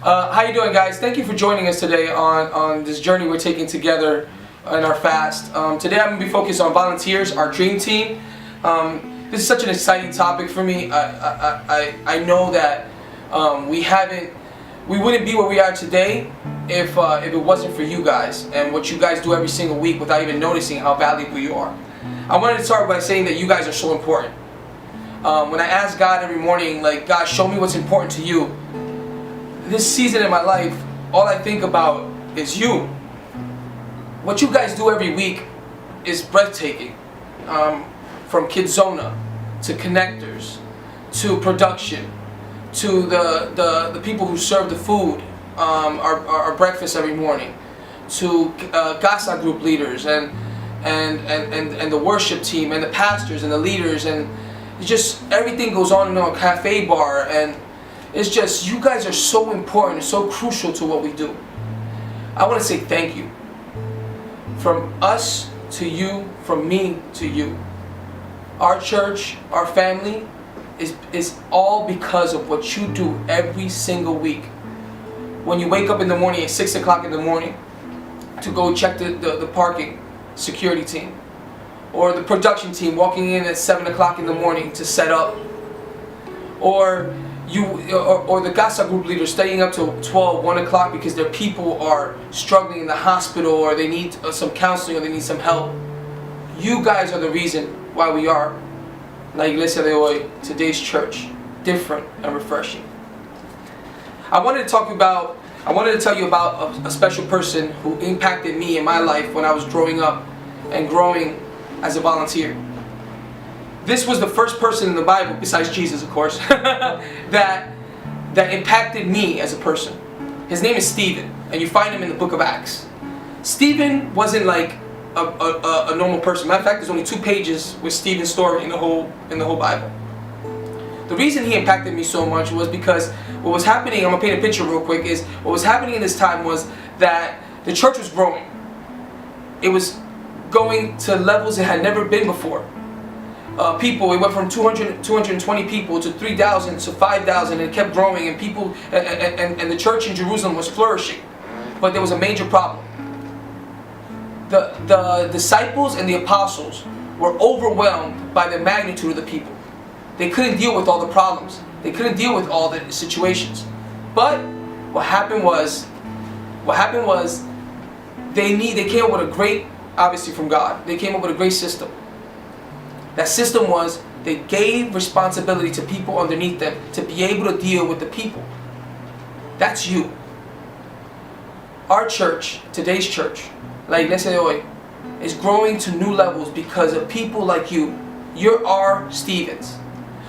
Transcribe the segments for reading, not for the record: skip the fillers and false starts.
How you doing, guys? Thank you for joining us today on this journey we're taking together in our fast. Today I'm going to be focused on volunteers, our dream team. This is such an exciting topic for me. I know that we wouldn't be where we are today if it wasn't for you guys and what you guys do every single week without even noticing how valuable you are. I wanted to start by saying that you guys are so important. When I ask God every morning, like, God, show me what's important to you. This season in my life, all I think about is you. What you guys do every week is breathtaking. From Kidzona to connectors to production to the people who serve the food, our breakfast every morning, to Gasa group leaders and the worship team and the pastors and the leaders, and it's just everything goes on in our cafe bar, and it's just, you guys are so important, so crucial to what we do. I want to say thank you. From us to you, from me to you. Our church, our family, is all because of what you do every single week. When you wake up in the morning at 6 o'clock in the morning to go check the parking security team, or the production team walking in at 7 o'clock in the morning to set up, or the Gasa group leaders staying up till 12, 1 o'clock because their people are struggling in the hospital, or they need some counseling, or they need some help. You guys are the reason why we are La Iglesia de hoy, today's church, different and refreshing. I wanted to tell you about a special person who impacted me in my life when I was growing up and growing as a volunteer. This was the first person in the Bible, besides Jesus of course, that impacted me as a person. His name is Stephen, and you find him in the book of Acts. Stephen wasn't like a normal person. Matter of fact, there's only 2 pages with Stephen's story in the whole Bible. The reason he impacted me so much was because what was happening, I'm going to paint a picture real quick, is what was happening in this time was that the church was growing. It was going to levels it had never been before. People, it went from 220 people to 3,000 to 5,000, and it kept growing, and people and the church in Jerusalem was flourishing. But there was a major problem. The disciples and the apostles were overwhelmed by the magnitude of the people. They couldn't deal with all the problems. They couldn't deal with all the situations. But what happened was they came up with a great, obviously from God, they came up with a great system. That system was they gave responsibility to people underneath them to be able to deal with the people. That's you. Our church, today's church, La Iglesia de hoy, is growing to new levels because of people like you. You're our Stephens.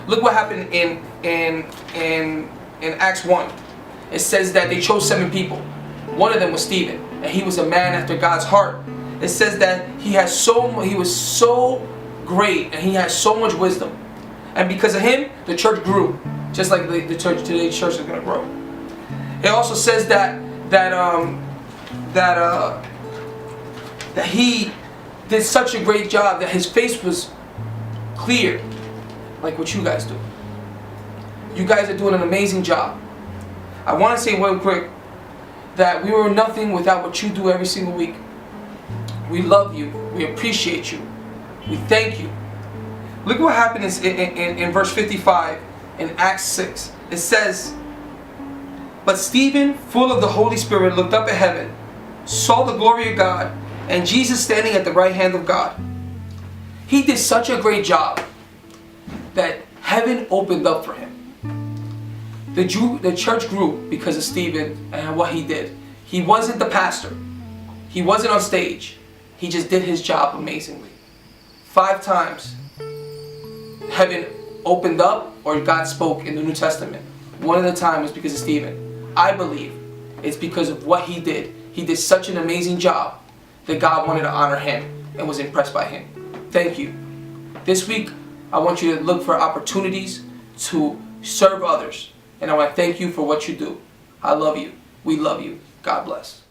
Look what happened in Acts 1. It says that they chose 7 people. One of them was Stephen, and he was a man after God's heart. It says that he was so great, and he had so much wisdom, and because of him, the church grew, just like the church today's church is going to grow. It also says that he did such a great job that his face was clear, like what you guys do. You guys are doing an amazing job. I want to say real quick that we were nothing without what you do every single week. We love you. We appreciate you. We thank you. Look what happened in verse 55 in Acts 6. It says, "But Stephen, full of the Holy Spirit, looked up at heaven, saw the glory of God, and Jesus standing at the right hand of God." He did such a great job that heaven opened up for him. The church grew because of Stephen and what he did. He wasn't the pastor. He wasn't on stage. He just did his job amazingly. 5 times heaven opened up or God spoke in the New Testament. One of the times was because of Stephen. I believe it's because of what he did. He did such an amazing job that God wanted to honor him and was impressed by him. Thank you. This week, I want you to look for opportunities to serve others. And I want to thank you for what you do. I love you. We love you. God bless.